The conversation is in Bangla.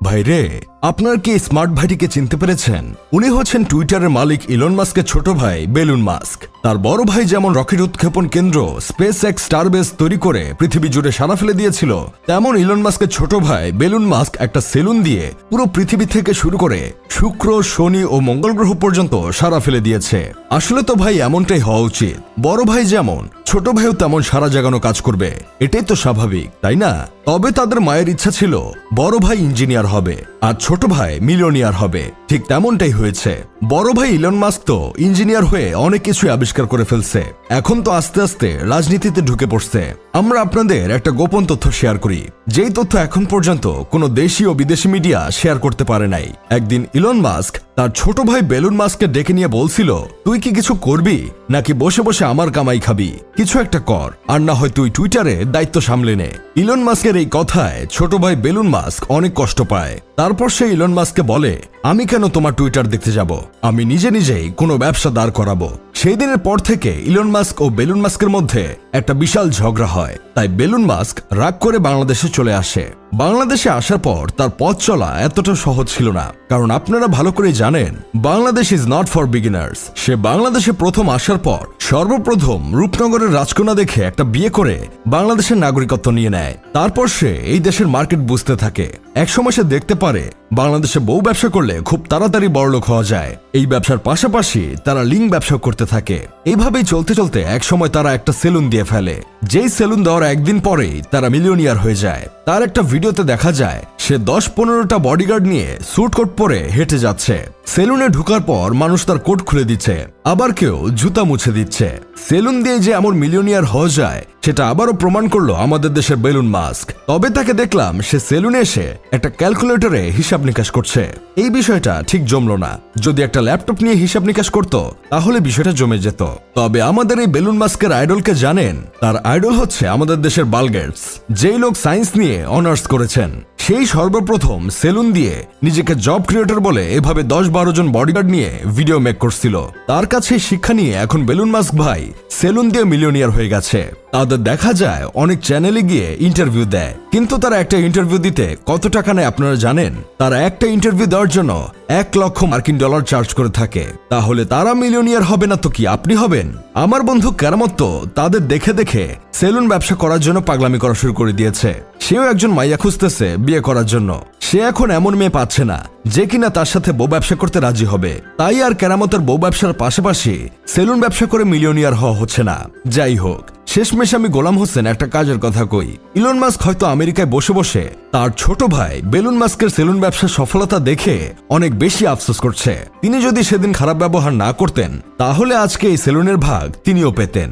ভাইরে, আপনার কি স্মার্ট ভাইটিকে চিনতে পেরেছেন? উনি হচ্ছেন টুইটারের মালিক ইলন মাস্কের ছোট ভাই বেলুন মাস্ক। তার বড় ভাই যেমন রকেট উৎক্ষেপণ কেন্দ্র স্পেস এক্স স্টারবেস তৈরি করে পৃথিবী জুড়ে সারা ফেলে দিয়েছিল, তেমন ইলন মাস্কের ছোট ভাই বেলুন মাস্ক একটা সেলুন দিয়ে পুরো পৃথিবী থেকে শুরু করে শুক্র, শনি ও মঙ্গল গ্রহ পর্যন্ত সারা ফেলে দিয়েছে। আসলে তো ভাই এমনটাই হওয়া উচিত। বড় ভাই যেমন, ছোট ভাইও তেমন সারা জাগানো কাজ করবে, এটাই তো স্বাভাবিক, তাই না? তবে তাদের মায়ের ইচ্ছা ছিল বড় ভাই ইঞ্জিনিয়ার হবে আর ছোট ভাই মিলিয়নিয়ার হবে। ঠিক তেমনটাই হয়েছে। বড় ভাই ইলন মাস্ক তো ইঞ্জিনিয়ার হয়ে অনেক কিছু আবিষ্কার করে ফেলছে, এখন তো আস্তে আস্তে রাজনীতিতে ঢুকে পড়ছে। আমরা আপনাদের একটা গোপন তথ্য শেয়ার করি, যেই তথ্য এখন পর্যন্ত কোনো দেশি ও বিদেশি মিডিয়া শেয়ার করতে পারে নাই। একদিন ইলন মাস্ক তার ছোট ভাই বেলুন মাস্ককে ডেকে নিয়ে বলছিল, তুই কি কিছু করবি নাকি বসে বসে আমার কামাই খাবি? কিছু একটা কর, আর না হয় তুই টুইটারে দায়িত্ব সামলে নে। ইলন মাস্কের এই কথায় ছোট ভাই বেলুন মাস্ক অনেক কষ্ট পায়। তারপর সে ইলন মাস্ককে বলে, আমি কেন তোমার টুইটার দেখতে যাব? আমি নিজে নিজেই কোনো ব্যবসা দাঁড় করাবো। সেই দিনের পর থেকে ইলন মাস্ক ও বেলুন মাস্কের মধ্যে একটা বিশাল ঝগড়া হয়। তাই বেলুন মাস্ক রাগ করে বাংলাদেশে চলে আসে। বাংলাদেশে আসার পর তার পথ চলা এতটা সহজ ছিল না, কারণ আপনারা ভালো করে জানেন Bangladesh is not for beginners. সে বাংলাদেশে প্রথম আসার পর সর্বপ্রথম রূপনগরের রাজকন্যা দেখে একটা বিয়ে করে বাংলাদেশের নাগরিকত্ব নিয়ে নেয়। তারপর সে এই দেশের মার্কেট বুঝতে থাকে। একসময় সে দেখতে পারে বাংলাদেশে বউ ব্যবসা করলে খুব তাড়াতাড়ি বড়লোক হওয়া যায়। এই ব্যবসার পাশাপাশি তারা লিঙ্ক ব্যবসা করতে থাকে। এইভাবেই চলতে চলতে একসময় তারা একটা সেলুন দিয়ে ফেলে। যেই সেলুন দেওয়ার একদিন পরেই তারা মিলিয়নিয়ার হয়ে যায়। তার একটা ভিডিওতে দেখা যায় সে 10-15টা বডিগার্ড নিয়ে স্যুট কোট পরে হেঁটে যাচ্ছে। সেলুনে ঢুকার পর মানুষ তার কোট খুলে দিচ্ছে, আবার কেউ জুতা মুছে দিচ্ছে। সেলুন দিয়ে যে এমন মিলিয়নিয়ার হওয়া যায় সেটা আবারও প্রমাণ করলো আমাদের দেশের বেলুন মাস্ক। তবে তাকে দেখলাম সে সেলুনে এসে একটা ক্যালকুলেটরে হিসাব নিকাশ করছে। এই বিষয়টা ঠিক জমলো না। যদি একটা ল্যাপটপ নিয়ে হিসাব নিকাশ করতো তাহলে বিষয়টা জমে যেত। তবে আমাদের এই বেলুন মাস্কের আইডলকে জানেন? তার আইডল হচ্ছে আমাদের দেশের বিল গেটস, যেই লোক সায়েন্স নিয়ে অনার্স করেছেন। সেই সর্বপ্রথম সেলুন দিয়ে নিজেকে জব ক্রিয়েটর বলে এভাবে 10-12 জন বডিগার্ড নিয়ে ভিডিও মেক করছিল। তার কাছে শিক্ষা নিয়ে এখন বেলুন মাস্ক ভাই সেলুন দিয়ে মিলিয়নিয়ার হয়ে গেছে। তাদের দেখা যায় অনেক চ্যানেলে গিয়ে ইন্টারভিউ দেয়, কিন্তু তারা একটা ইন্টারভিউ দিতে কত টাকা নেয় আপনারা জানেন? তারা একটা ইন্টারভিউ দেওয়ার জন্য $1,00,000 চার্জ করে থাকে। তাহলে তারা মিলিয়নিয়ার হবে না তো কি আপনি হবেন? আমার বন্ধু কেরামত তো তাদের দেখে দেখে সেলুন ব্যবসা করার জন্য পাগলামি করা শুরু করে দিয়েছে। সেও একজন মাইয়া খুঁজতেছে বিয়ে করার জন্য। সে এখন এমন মেয়ে পাচ্ছে না যে কিনা তার সাথে বউ ব্যবসা করতে রাজি হবে। তাই আর কেরামতের বউ ব্যবসার পাশাপাশি সেলুন ব্যবসা করে মিলিয়নিয়ার হওয়া হচ্ছে না। যাই হোক, শেষমেশ আমি গোলাম হোসেন একটা কাজের কথা কই। ইলন মাস্ক হয়তো আমেরিকায় বসে বসে তার ছোট ভাই বেলুন মাস্কের সেলুন ব্যবসার সফলতা দেখে অনেক বেশি আফসোস করছে। তিনি যদি সেদিন খারাপ ব্যবহার না করতেন তাহলে আজকে এই সেলুনের ভাগ তিনিও পেতেন।